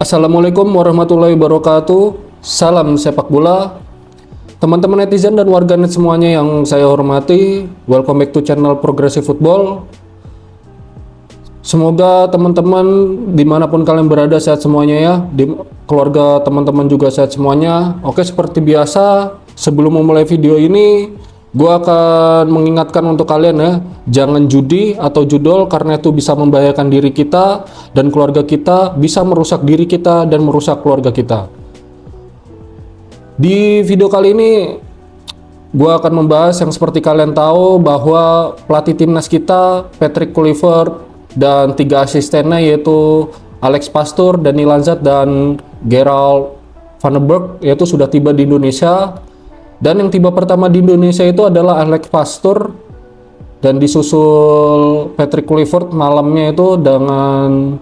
Assalamualaikum warahmatullahi wabarakatuh. Salam sepak bola. Teman-teman netizen dan warganet semuanya yang saya hormati, welcome back to channel Progressive Football. Semoga teman-teman dimanapun kalian berada sehat semuanya ya, di keluarga teman-teman juga sehat semuanya. Oke, seperti biasa, sebelum memulai video ini, gue akan mengingatkan untuk kalian ya, jangan judi atau judol karena itu bisa membahayakan diri kita dan keluarga kita, bisa merusak diri kita dan merusak keluarga kita. Di video kali ini, gue akan membahas yang seperti kalian tahu bahwa pelatih timnas kita, Patrick Kluivert, dan 3 asistennya yaitu Alex Pastoor, Dani Lanzat, dan Gerald Van den Berg yaitu sudah tiba di Indonesia. Dan yang tiba pertama di Indonesia itu adalah Alex Pastoor dan disusul Patrick Kluivert malamnya itu dengan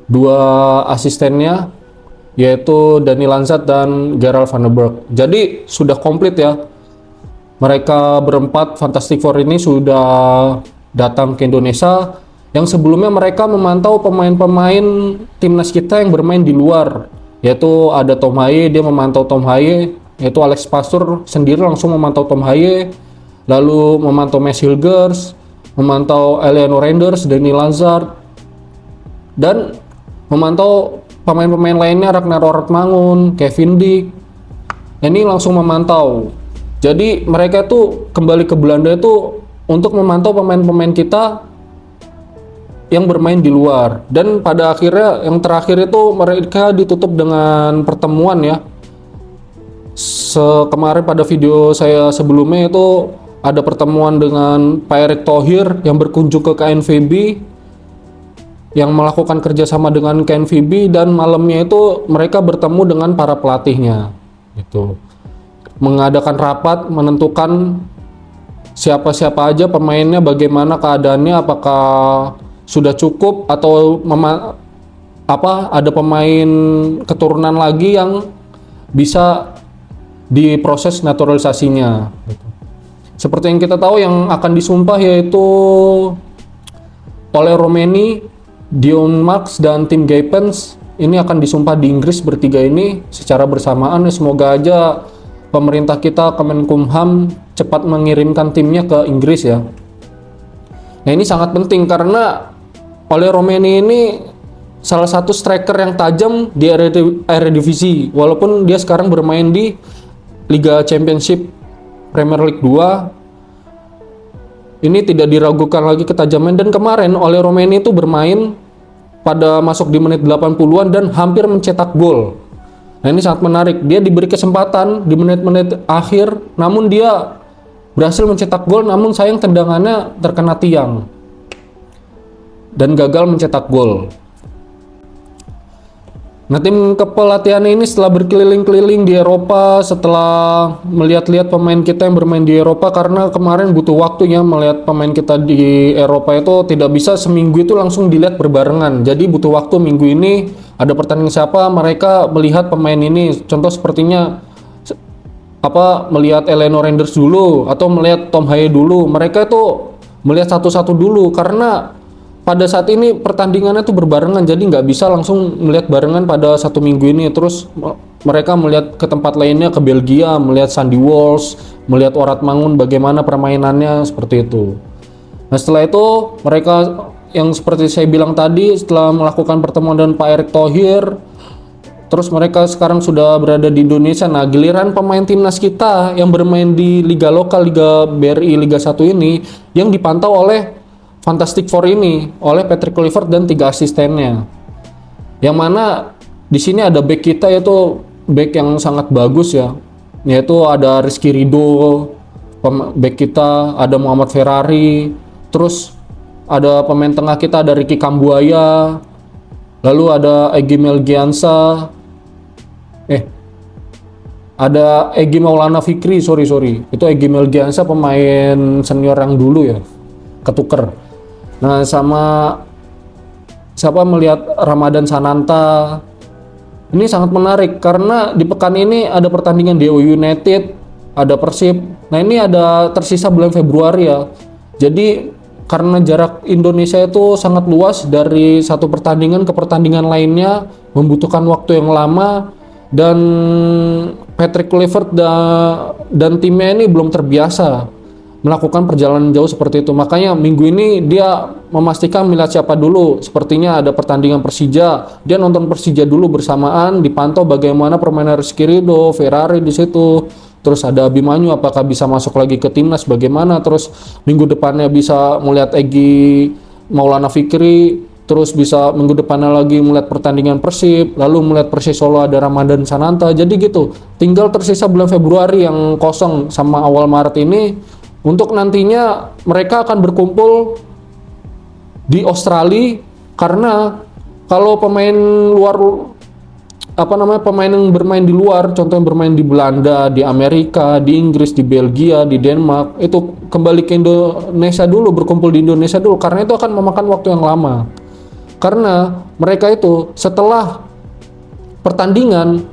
2 asistennya yaitu Dani Lanzat dan Gerald Van den Berg. Jadi sudah komplit ya. Mereka berempat Fantastic Four ini sudah datang ke Indonesia, yang sebelumnya mereka memantau pemain-pemain timnas kita yang bermain di luar, yaitu ada Tom Haye, dia memantau Tom Haye, yaitu Alex Pastoor sendiri langsung memantau Tom Haye, lalu memantau Mads Hilgers, memantau Eleanor Renders, Dani Lanzat, dan memantau pemain-pemain lainnya Ragnar Ortmangun, Kevin Dijk. Ini langsung memantau. Jadi mereka itu kembali ke Belanda itu untuk memantau pemain-pemain kita yang bermain di luar. Dan pada akhirnya yang terakhir itu mereka ditutup dengan pertemuan ya. Kemarin pada video saya sebelumnya itu ada pertemuan dengan Pak Erick Thohir yang berkunjung ke KNVB, yang melakukan kerjasama dengan KNVB, dan malamnya itu mereka bertemu dengan para pelatihnya gitu. Mengadakan rapat menentukan siapa-siapa aja pemainnya, bagaimana keadaannya, apakah sudah cukup atau ada pemain keturunan lagi yang bisa diproses naturalisasinya. Seperti yang kita tahu, yang akan disumpah yaitu Ole Romeni, Dion Max, dan Tim Gaypens. Ini akan disumpah di Inggris bertiga ini secara bersamaan. Semoga aja pemerintah kita, Kemenkumham, cepat mengirimkan timnya ke Inggris ya. Nah, ini sangat penting karena Ole Romeni ini salah satu striker yang tajam di Eredivisie, walaupun dia sekarang bermain di Liga Championship Premier League 2. Ini tidak diragukan lagi ketajaman, dan kemarin Ole Romeni itu bermain pada masuk di menit 80-an dan hampir mencetak gol. Nah, ini sangat menarik. Dia diberi kesempatan di menit-menit akhir, namun dia berhasil mencetak gol, namun sayang tendangannya terkena tiang dan gagal mencetak gol. Nah, tim kepelatihan ini setelah berkeliling-keliling di Eropa, setelah melihat-lihat pemain kita yang bermain di Eropa, karena kemarin butuh waktunya melihat pemain kita di Eropa itu tidak bisa seminggu itu langsung dilihat berbarengan. Jadi butuh waktu, minggu ini ada pertandingan siapa, mereka melihat pemain ini. Contoh sepertinya melihat Eleanor Renders dulu atau melihat Tom Haye dulu. Mereka itu melihat satu-satu dulu karena pada saat ini pertandingannya tuh berbarengan, jadi nggak bisa langsung melihat barengan pada satu minggu ini. Terus mereka melihat ke tempat lainnya, ke Belgia, melihat Sandy Walsh, melihat Ortmangun bagaimana permainannya, seperti itu. Nah, setelah itu mereka yang seperti saya bilang tadi, setelah melakukan pertemuan dengan Pak Erick Thohir, terus mereka sekarang sudah berada di Indonesia. Nah, giliran pemain timnas kita yang bermain di liga lokal, Liga BRI Liga 1 ini, yang dipantau oleh Fantastic Four ini, oleh Patrick Kluivert dan 3 asistennya. Yang mana di sini ada back kita, yaitu back yang sangat bagus ya, yaitu ada Rizky Ridho, back kita, ada Muhammad Ferrari, terus ada pemain tengah kita, ada Ricky Kambuaya, lalu ada Egy Melgiansa, ada Egy Maulana Fikri, sorry, itu Egy Melgiansa pemain senior yang dulu ya, ketuker. Nah, sama siapa melihat Ramadan Sananta. Ini sangat menarik karena di pekan ini ada pertandingan Dewa United, ada Persib. Nah, ini ada tersisa bulan Februari ya. Jadi karena jarak Indonesia itu sangat luas dari satu pertandingan ke pertandingan lainnya, membutuhkan waktu yang lama, dan Patrick Kluivert dan timnya ini belum terbiasa melakukan perjalanan jauh seperti itu. Makanya minggu ini dia memastikan melihat siapa dulu. Sepertinya ada pertandingan Persija, dia nonton Persija dulu bersamaan, dipantau bagaimana permainan Rizky Ridho, Ferrari di situ. Terus ada Abimanyu, apakah bisa masuk lagi ke timnas, bagaimana. Terus minggu depannya bisa melihat Egy Maulana Fikri, terus bisa minggu depannya lagi melihat pertandingan Persib, lalu melihat Persis Solo ada Ramadan Sananta. Jadi gitu, tinggal tersisa bulan Februari yang kosong sama awal Maret ini, untuk nantinya mereka akan berkumpul di Australia. Karena kalau pemain luar, pemain yang bermain di luar, contohnya bermain di Belanda, di Amerika, di Inggris, di Belgia, di Denmark, itu kembali ke Indonesia dulu, berkumpul di Indonesia dulu, karena itu akan memakan waktu yang lama. Karena mereka itu setelah pertandingan,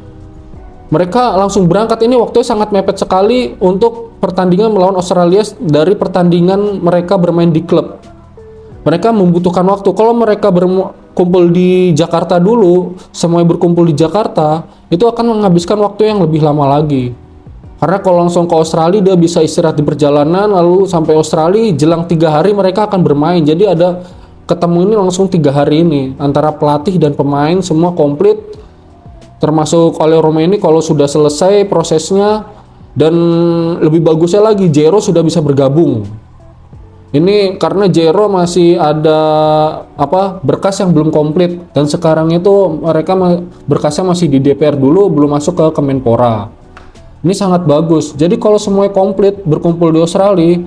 mereka langsung berangkat. Ini waktunya sangat mepet sekali untuk pertandingan melawan Australia dari pertandingan mereka bermain di klub. Mereka membutuhkan waktu. Kalau mereka berkumpul di Jakarta dulu, semuanya berkumpul di Jakarta, itu akan menghabiskan waktu yang lebih lama lagi. Karena kalau langsung ke Australia, dia bisa istirahat di perjalanan, lalu sampai Australia, jelang 3 hari mereka akan bermain. Jadi ada ketemu ini langsung 3 hari ini, antara pelatih dan pemain semua komplit, termasuk oleh Roma ini kalau sudah selesai prosesnya. Dan lebih bagusnya lagi, Jero sudah bisa bergabung. Ini karena Jero masih ada berkas yang belum komplit, dan sekarang itu mereka berkasnya masih di DPR dulu, belum masuk ke Kemenpora. Ini sangat bagus. Jadi kalau semuanya komplit berkumpul di Australia,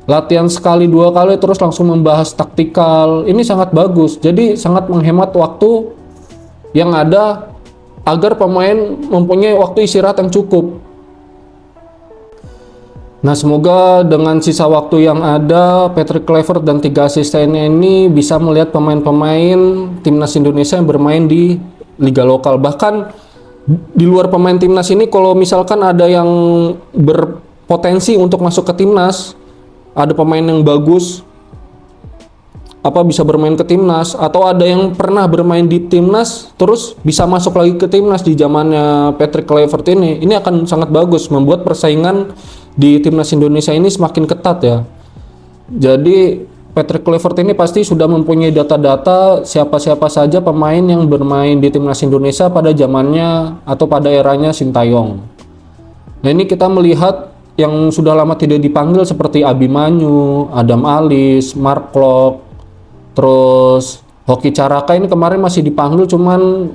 latihan sekali 2 kali terus langsung membahas taktikal, ini sangat bagus. Jadi sangat menghemat waktu yang ada agar pemain mempunyai waktu istirahat yang cukup. Nah, semoga dengan sisa waktu yang ada, Patrick Kluivert dan 3 asistennya ini bisa melihat pemain-pemain timnas Indonesia yang bermain di liga lokal. Bahkan di luar pemain timnas ini, kalau misalkan ada yang berpotensi untuk masuk ke timnas, ada pemain yang bagus, bisa bermain ke timnas, atau ada yang pernah bermain di timnas terus bisa masuk lagi ke timnas di zamannya Patrick Kluivert ini akan sangat bagus, membuat persaingan di timnas Indonesia ini semakin ketat ya. Jadi Patrick Kluivert ini pasti sudah mempunyai data-data siapa-siapa saja pemain yang bermain di timnas Indonesia pada zamannya atau pada eranya Sintayong. Nah, ini kita melihat yang sudah lama tidak dipanggil seperti Abimanyu, Adam Alis, Mark Klok, terus Hoki Caraka ini kemarin masih dipanggil, cuman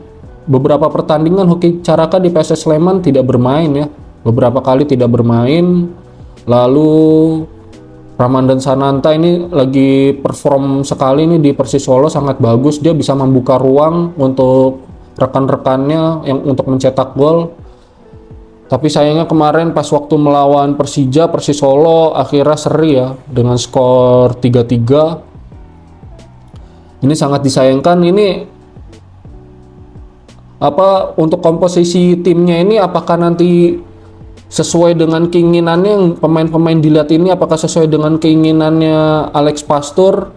beberapa pertandingan Hoki Caraka di PSS Sleman tidak bermain ya. Beberapa kali tidak bermain. Lalu Ramadan Sananta ini lagi perform sekali nih di Persis Solo, sangat bagus. Dia bisa membuka ruang untuk rekan-rekannya yang untuk mencetak gol. Tapi sayangnya kemarin pas waktu melawan Persija, Persis Solo akhirnya seri ya dengan skor 3-3. Ini sangat disayangkan. Ini untuk komposisi timnya ini, apakah nanti sesuai dengan keinginannya yang pemain-pemain dilihat ini, apakah sesuai dengan keinginannya Alex Pastoor,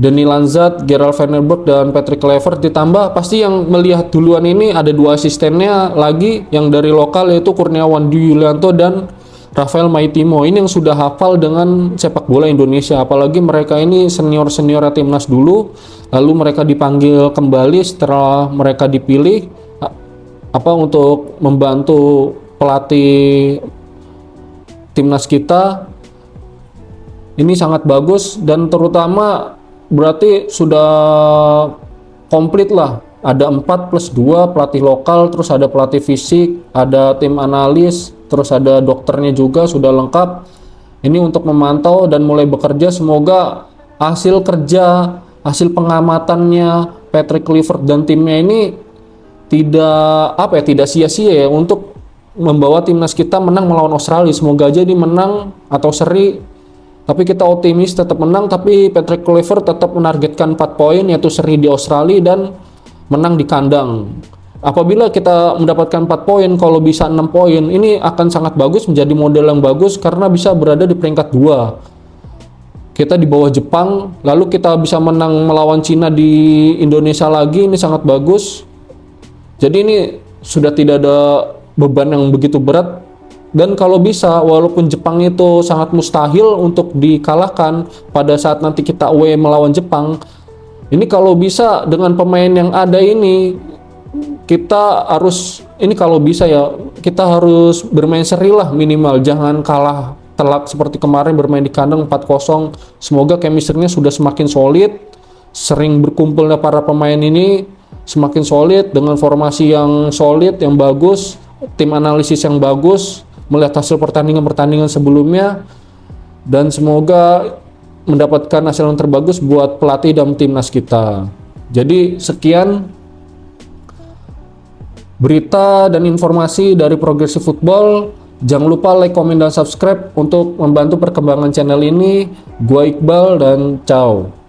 Dani Lanzat, Gerald Van der Berg, dan Patrick Kluivert, ditambah pasti yang melihat duluan ini ada 2 asistennya lagi yang dari lokal, yaitu Kurniawan Dwi Yulianto dan Rafael Maitimo. Ini yang sudah hafal dengan sepak bola Indonesia, apalagi mereka ini senior-senior timnas dulu, lalu mereka dipanggil kembali setelah mereka dipilih untuk membantu pelatih timnas kita. Ini sangat bagus, dan terutama berarti sudah komplit lah, ada 4+2 pelatih lokal, terus ada pelatih fisik, ada tim analis, terus ada dokternya juga, sudah lengkap. Ini untuk memantau dan mulai bekerja. Semoga hasil kerja, hasil pengamatannya Patrick Kluivert dan timnya ini tidak sia-sia ya untuk membawa timnas kita menang melawan Australia. Semoga aja dia menang atau seri, tapi kita optimis tetap menang. Tapi Patrick Kluivert tetap menargetkan 4 poin, yaitu seri di Australia dan menang di kandang. Apabila kita mendapatkan 4 poin, kalau bisa 6 poin, ini akan sangat bagus, menjadi model yang bagus karena bisa berada di peringkat 2. kita di bawah Jepang, lalu kita bisa menang melawan Cina di Indonesia lagi, ini sangat bagus. Jadi ini sudah tidak ada beban yang begitu berat, dan kalau bisa, walaupun Jepang itu sangat mustahil untuk dikalahkan pada saat nanti kita away melawan Jepang, ini kalau bisa dengan pemain yang ada ini, kita harus, ini kalau bisa ya, kita harus bermain seri lah minimal, jangan kalah telak seperti kemarin bermain di kandang 4-0. Semoga chemistry-nya sudah semakin solid, sering berkumpulnya para pemain ini semakin solid dengan formasi yang solid, yang bagus, tim analisis yang bagus, melihat hasil pertandingan-pertandingan sebelumnya, dan semoga mendapatkan hasil yang terbagus buat pelatih dan timnas kita. Jadi sekian berita dan informasi dari Progresif Football. Jangan lupa like, komen, dan subscribe untuk membantu perkembangan channel ini. Gua Iqbal dan ciao.